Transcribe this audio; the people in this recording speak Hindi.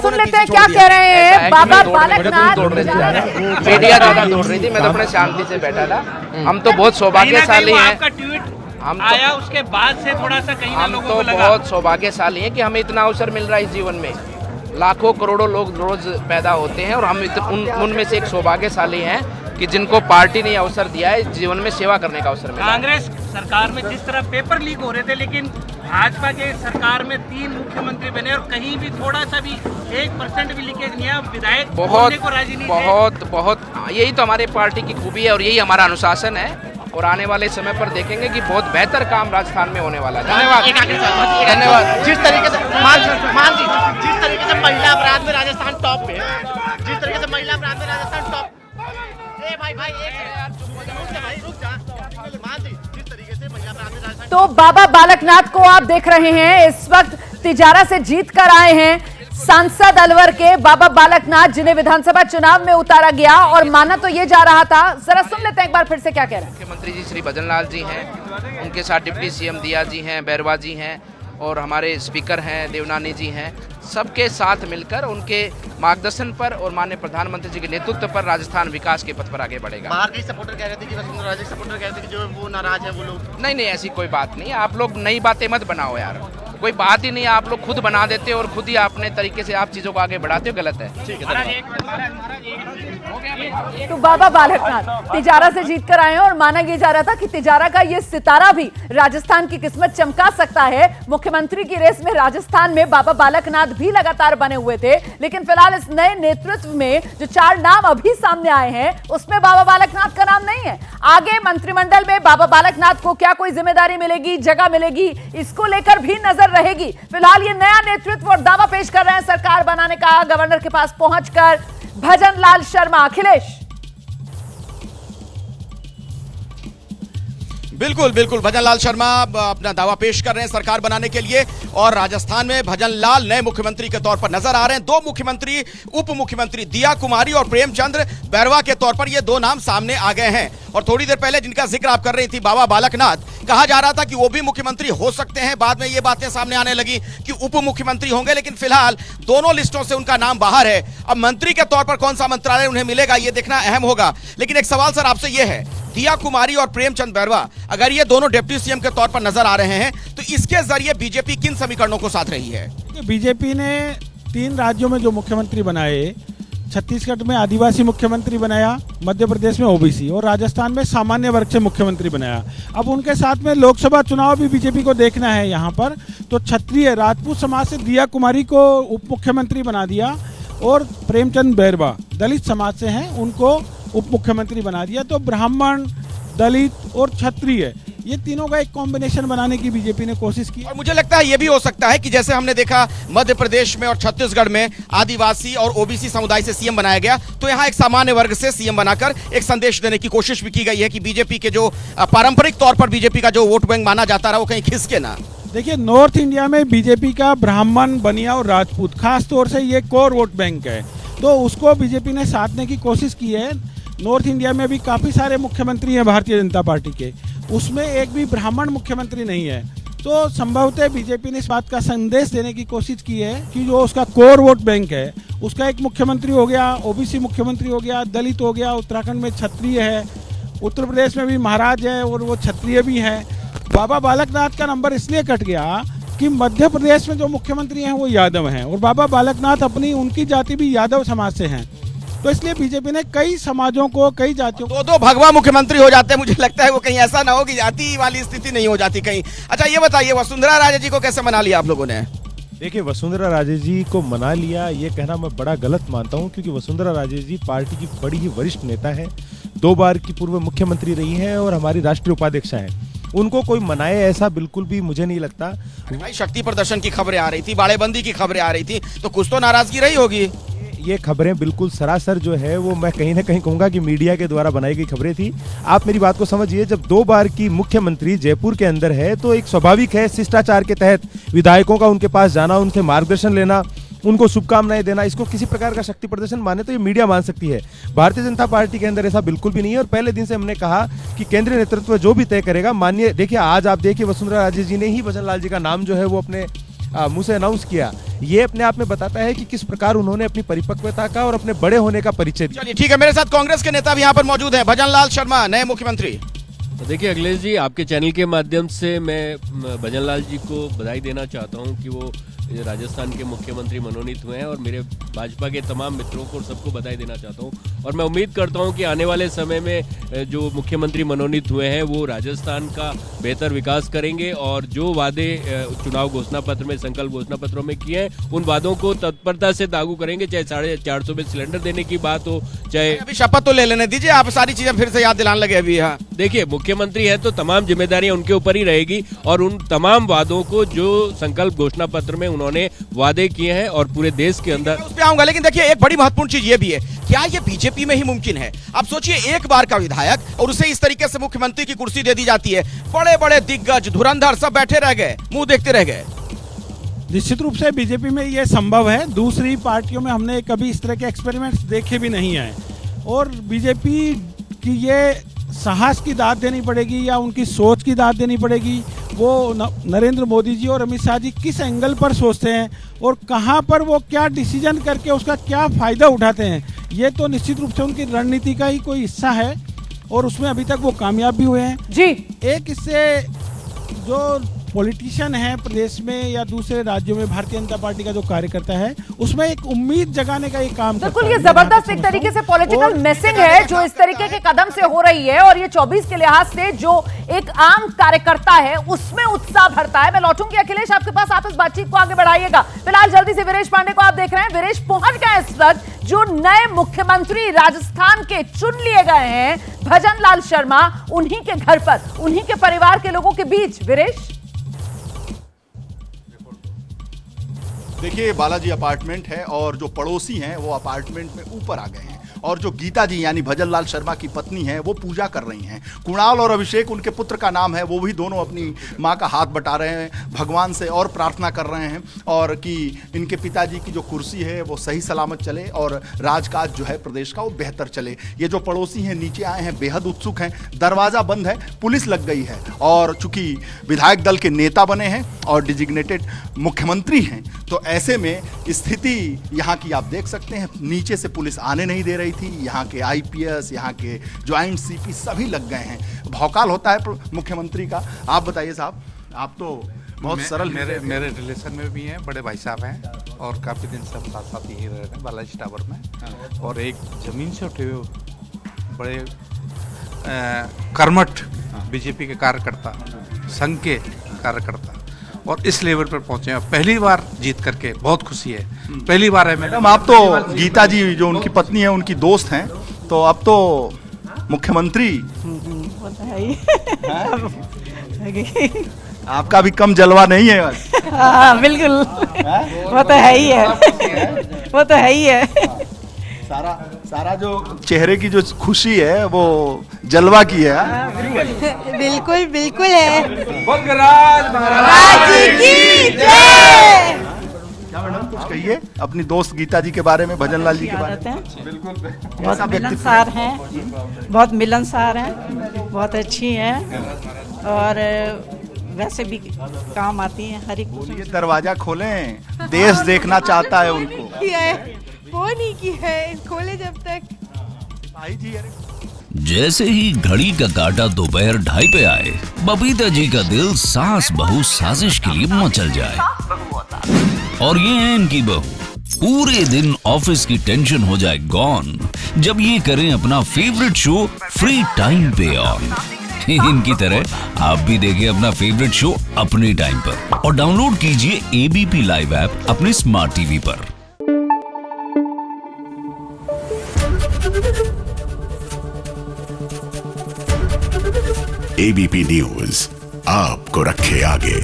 सुन लेते हैं क्या कह रहे हैं बाबा बालकनाथ। मीडिया ज्यादा दौड़ रही थी, मैं तो अपने शांति से बैठा था। हम तो बहुत सौभाग्यशाली हैं, हम आया उसके बाद से थोड़ा सा कहीं हम तो बहुत सौभाग्यशाली हैं कि हमें इतना अवसर मिल रहा है इस जीवन में। लाखों करोड़ों लोग रोज पैदा होते हैं और हम उनमें से एक सौभाग्यशाली हैं कि जिनको पार्टी ने अवसर दिया है जीवन में सेवा करने का अवसर मिला। कांग्रेस सरकार में जिस तरह पेपर लीक हो रहे थे, लेकिन भाजपा के सरकार में 3 मुख्यमंत्री बने और कहीं भी थोड़ा सा भी 1% भी लीकेज नहीं है। विधायक बहुत को राजी नहीं बहुत बहुत यही तो हमारी पार्टी की खूबी है और यही हमारा अनुशासन है। और आने वाले समय पर देखेंगे कि बहुत बेहतर काम राजस्थान में होने वाला है। धन्यवाद धन्यवाद। जिस तरीके से मान जी, जिस तरीके से महिला अपराध में राजस्थान टॉप पे, जिस तरीके से महिला अपराध में राजस्थान टॉप। ए भाई रुक जा मान जी, जिस तरीके से महिला अपराध में राजस्थान। तो बाबा बालकनाथ को आप देख रहे हैं, इस वक्त तिजारा से जीत कर आए हैं सांसद अलवर के बाबा बालकनाथ, जिन्हें विधानसभा चुनाव में उतारा गया और माना तो ये जा रहा था। जरा सुन लेते हैं एक बार फिर से क्या कह रहे हैं। मुख्यमंत्री जी श्री भजनलाल जी हैं, उनके साथ डिप्टी सीएम दिया जी हैं, बैरवा जी हैं और हमारे स्पीकर हैं देवनानी जी हैं। सबके साथ मिलकर उनके मार्गदर्शन पर और माननीय प्रधानमंत्री जी के नेतृत्व पर राजस्थान विकास के पथ पर आगे बढ़ेगा। बाहर के सपोर्टर कह रहे थे कि वसुंधरा राजे सपोर्टर कह रहे थे कि जो वो नाराज है वो लोग। नहीं नहीं, ऐसी कोई बात नहीं। आप लोग नई बातें मत बनाओ यार, कोई बात ही नहीं। आप लोग खुद बना देते हो और खुद ही अपने तरीके से आप चीजों को आगे बढ़ाते हो, गलत है। ठीक है। तो बाबा बालकनाथ तिजारा से जीत कर आए हैं और माना यह जा रहा था कि तिजारा का ये सितारा भी राजस्थान की किस्मत चमका सकता है। मुख्यमंत्री की रेस में राजस्थान में बाबा बालकनाथ भी लगातार बने हुए थे, लेकिन फिलहाल इस नए नेतृत्व में जो 4 नाम अभी सामने आए हैं उसमें बाबा बालकनाथ का नाम नहीं है। आगे मंत्रिमंडल में बाबा बालकनाथ को क्या कोई जिम्मेदारी मिलेगी, जगह मिलेगी, इसको लेकर भी नजर रहेगी। फिलहाल ये नया नेतृत्व और दावा पेश कर रहे हैं सरकार बनाने का गवर्नर के पास पहुंचकर भजन लाल शर्मा। अखिलेश, बिल्कुल बिल्कुल, भजन लाल शर्मा अपना दावा पेश कर रहे हैं सरकार बनाने के लिए और राजस्थान में भजन लाल नए मुख्यमंत्री के तौर पर नजर आ रहे हैं। 2 मुख्यमंत्री, उप मुख्यमंत्री दिया कुमारी और प्रेमचंद्र बैरवा के तौर पर ये 2 नाम सामने आ गए हैं। और थोड़ी देर पहले जिनका जिक्र आप कर रही थी बाबा बालकनाथ, कहा जा रहा था कि वो भी मुख्यमंत्री हो सकते हैं। बाद में ये बातें सामने आने लगी कि उप मुख्यमंत्री होंगे, लेकिन फिलहाल दोनों लिस्टों से उनका नाम बाहर है। अब मंत्री के तौर पर कौन सा मंत्रालय उन्हें मिलेगा ये देखना अहम होगा। लेकिन एक सवाल सर आपसे ये है, दिया कुमारी और प्रेमचंद बैरवा अगर ये दोनों डिप्टी सीएम के तौर पर नजर आ रहे हैं तो इसके जरिए बीजेपी किन समीकरणों को साध रही है? बीजेपी ने 3 राज्यों में जो मुख्यमंत्री बनाए, छत्तीसगढ़ में आदिवासी मुख्यमंत्री बनाया, मध्य प्रदेश में ओबीसी और राजस्थान में सामान्य वर्ग से मुख्यमंत्री बनाया। अब उनके साथ में लोकसभा चुनाव भी बीजेपी को देखना है यहाँ पर। तो क्षत्रिय राजपूत समाज से दिया कुमारी को उप मुख्यमंत्री बना दिया और प्रेमचंद बैरवा दलित समाज से हैं, उनको उप मुख्यमंत्री बना दिया। तो ब्राह्मण, दलित और क्षत्रिय, ये तीनों का एक कॉम्बिनेशन बनाने की बीजेपी ने कोशिश की। और मुझे लगता है ये भी हो सकता है कि जैसे हमने देखा मध्य प्रदेश में और छत्तीसगढ़ में आदिवासी और ओबीसी समुदाय से सीएम बनाया गया, तो यहाँ एक सामान्य वर्ग से सीएम बनाकर एक संदेश देने की कोशिश भी की गई है कि बीजेपी के जो पारंपरिक तौर पर बीजेपी का जो वोट बैंक माना जाता रहा वो कहीं खिसके ना। देखिए, नॉर्थ इंडिया में बीजेपी का ब्राह्मण, बनिया और राजपूत खास तौर से ये कोर वोट बैंक है, तो उसको बीजेपी ने साधने की कोशिश की है। नॉर्थ इंडिया में भी काफ़ी सारे मुख्यमंत्री हैं भारतीय जनता पार्टी के, उसमें एक भी ब्राह्मण मुख्यमंत्री नहीं है। तो संभवतः बीजेपी ने इस बात का संदेश देने की कोशिश की है कि जो उसका कोर वोट बैंक है उसका एक मुख्यमंत्री हो गया, ओबीसी मुख्यमंत्री हो गया, दलित हो गया, उत्तराखंड में क्षत्रिय है, उत्तर प्रदेश में भी महाराज है और वो क्षत्रिय भी है। बाबा बालकनाथ का नंबर इसलिए कट गया कि मध्य प्रदेश में जो मुख्यमंत्री हैं वो यादव हैं और बाबा बालकनाथ उनकी जाति भी यादव समाज से हैं। तो इसलिए बीजेपी ने कई समाजों को, कई जातियों को, 2 भगवा मुख्यमंत्री हो जाते हैं। मुझे लगता है वो कहीं ऐसा ना हो कि जाति वाली स्थिति नहीं हो जाती कहीं। अच्छा ये बताइए, वसुंधरा राजे जी को कैसे मना लिया आप लोगों ने? देखिए, वसुंधरा राजे जी को मना लिया ये कहना मैं बड़ा गलत मानता हूं, क्योंकि वसुंधरा राजे जी पार्टी की बड़ी ही वरिष्ठ नेता है, 2 बार की पूर्व मुख्यमंत्री रही हैं और हमारी राष्ट्रीय उपाध्यक्षा हैं। उनको कोई मनाए ऐसा बिल्कुल भी मुझे नहीं लगता। भाई शक्ति प्रदर्शन की खबरें आ रही थी, बाड़ेबंदी की खबरें आ रही थी, तो कुछ तो नाराजगी रही होगी। ये खबरें बिल्कुल सरासर जो है वो मैं कहीं ना कहीं कहूँगा कि मीडिया के द्वारा बनाई गई खबरें थी। आप मेरी बात को समझिए, जब 2 बार की मुख्यमंत्री जयपुर के अंदर है तो एक स्वाभाविक है शिष्टाचार के तहत विधायकों का उनके पास जाना, उनसे मार्गदर्शन लेना, उनको शुभकामनाएं देना। इसको किसी प्रकार का शक्ति प्रदर्शन माने तो ये मीडिया मान सकती है। भारतीय जनता पार्टी के अंदर ऐसा बिल्कुल भी नहीं है और पहले दिन से हमने कहा कि केंद्रीय नेतृत्व जो भी तय करेगा माननीय। देखिए, आज आप देखिए वसुंधरा राजे जी ने ही भजन लाल जी का नाम जो है वो अपने मुंह से अनाउंस किया, ये अपने आप में बताता है कि किस प्रकार उन्होंने अपनी परिपक्वता का और अपने बड़े होने का परिचय दिया। चलिए ठीक है, मेरे साथ कांग्रेस के नेता भी यहाँ पर मौजूद हैं, भजन लाल शर्मा नए मुख्यमंत्री। तो देखिए अखिलेश जी, आपके चैनल के माध्यम से मैं भजन लाल जी को बधाई देना चाहता हूं कि वो राजस्थान के मुख्यमंत्री मनोनीत हुए हैं, और मेरे भाजपा के तमाम मित्रों को और सबको बधाई देना चाहता हूं। और मैं उम्मीद करता हूं कि आने वाले समय में जो मुख्यमंत्री मनोनीत हुए हैं वो राजस्थान का बेहतर विकास करेंगे, और जो वादे चुनाव घोषणा पत्र में, संकल्प घोषणा पत्रों में किए हैं, उन वादों को तत्परता से लागू करेंगे। चाहे 450 में सिलेंडर देने की बात हो, चाहे अभी शपथ तो ले लेने दीजिए, आप सारी चीजें फिर से याद दिलाने लगे अभी। हाँ देखिए, मुख्यमंत्री है तो तमाम जिम्मेदारियां उनके ऊपर ही रहेगी, और उन तमाम वादों को जो संकल्प घोषणा पत्र में उन्होंने वादे किए हैं और पूरे देश के अंदर उस पे आऊंगा, लेकिन देखिए एक बड़ी महत्वपूर्ण चीज ये भी है, क्या ये बीजेपी में ही मुमकिन है? आप सोचिए, एक बार का विधायक और उसे इस तरीके से मुख्यमंत्री की कुर्सी दे दी जाती है, बड़े बड़े दिग्गज धुरंधर सब बैठे रह गए, मुंह देखते रह गए। निश्चित रूप से बीजेपी में ये संभव है, दूसरी पार्टियों में हमने कभी इस तरह के एक्सपेरिमेंट्स देखे भी नहीं हैं, और बीजेपी की ये साहस की दाद देनी पड़ेगी या उनकी सोच की दाद देनी पड़ेगी। वो नरेंद्र मोदी जी और अमित शाह जी किस एंगल पर सोचते हैं और कहां पर वो क्या डिसीजन करके उसका क्या फ़ायदा उठाते हैं, ये तो निश्चित रूप से उनकी रणनीति का ही कोई हिस्सा है, और उसमें अभी तक वो कामयाब भी हुए हैं। जी एक इससे जो पॉलिटिशियन है प्रदेश में या दूसरे राज्यों में भारतीय जनता पार्टी का जो कार्यकर्ता है, उसमें एक उम्मीद जगाने का ये काम करता है। बिल्कुल, ये जबरदस्त एक तरीके से पॉलिटिकल मैसेज है जो इस तरीके के कदम से हो रही है, और ये 24 के लिहाज से जो एक आम कार्यकर्ता है उसमें उत्साह भरता है। मैं लौटूंगी अखिलेश आपके पास, आप इस बातचीत को आगे बढ़ाइएगा। फिलहाल जल्दी से वीरेश पांडे को आप देख रहे हैं, वीरेश पहुंच गए इस वक्त, जो नए मुख्यमंत्री राजस्थान के चुन लिए गए हैं भजन लाल शर्मा, उन्हीं के घर पर, उन्हीं के परिवार के लोगों के बीच। वीरेश, देखिए, बालाजी अपार्टमेंट है और जो पड़ोसी हैं वो अपार्टमेंट में ऊपर आ गए हैं, और जो गीता जी यानी भजन लाल शर्मा की पत्नी हैं वो पूजा कर रही हैं। कुणाल और अभिषेक उनके पुत्र का नाम है, वो भी दोनों अपनी मां का हाथ बटा रहे हैं भगवान से और प्रार्थना कर रहे हैं, और कि इनके पिताजी की जो कुर्सी है वो सही सलामत चले और राजकाज जो है प्रदेश का वो बेहतर चले। ये जो पड़ोसी हैं नीचे आए हैं, बेहद उत्सुक हैं, दरवाज़ा बंद है, पुलिस लग गई है, और चूंकि विधायक दल के नेता बने हैं और डिजिग्नेटेड मुख्यमंत्री हैं, तो ऐसे में स्थिति यहाँ की आप देख सकते हैं, नीचे से पुलिस आने नहीं दे रही थी, यहाँ के आईपीएस, यहाँ के ज्वाइंट सीपी सभी लग गए हैं। भौकाल होता है मुख्यमंत्री का। आप बताइए साहब, आप तो बहुत सरल। मेरे रिलेशन में भी हैं, बड़े भाई साहब हैं, और काफ़ी दिन से हम साथ साथ यही रह रहे हैं बालाजी टावर में, और एक ज़मीन से उठे हुए बड़े कर्मठ बीजेपी के कार्यकर्ता, संघ के कार्यकर्ता, और इस लेवल पर पहुंचे हैं। पहली बार जीत करके बहुत खुशी है, पहली बार है। मैडम, आप तो गीता जी जो उनकी पत्नी है उनकी दोस्त हैं, तो अब तो मुख्यमंत्री आपका भी कम जलवा नहीं है। हाँ बिल्कुल, वो तो है ही है, वो तो है ही है। सारा जो चेहरे की जो खुशी है वो जलवा की है। बिल्कुल बिल्कुल है। क्या मैडम कुछ कहिए अपनी दोस्त गीता जी के बारे में, भजन लाल जी के बारे में। बिल्कुल, बहुत मिलनसार हैं, बहुत मिलनसार हैं, बहुत अच्छी हैं, और वैसे भी काम आती हैं हर एक। ये दरवाजा खोलें, देश देखना चाहता है उनको। वो नहीं की है, खोले जब तक। भाई जी, जैसे ही घड़ी का काटा दोपहर 2:30 पे आए, बबीता जी का दिल सास बहू साजिश के लिए मचल जाए। और ये है इनकी बहू, पूरे दिन ऑफिस की टेंशन हो जाए गॉन जब ये करें अपना फेवरेट शो फ्री टाइम पे ऑन। इनकी तरह आप भी देखें अपना फेवरेट शो अपने टाइम पर, और डाउनलोड कीजिए एबीपी लाइव ऐप अपने स्मार्ट टीवी पर। एबीपी न्यूज आपको रखे आगे।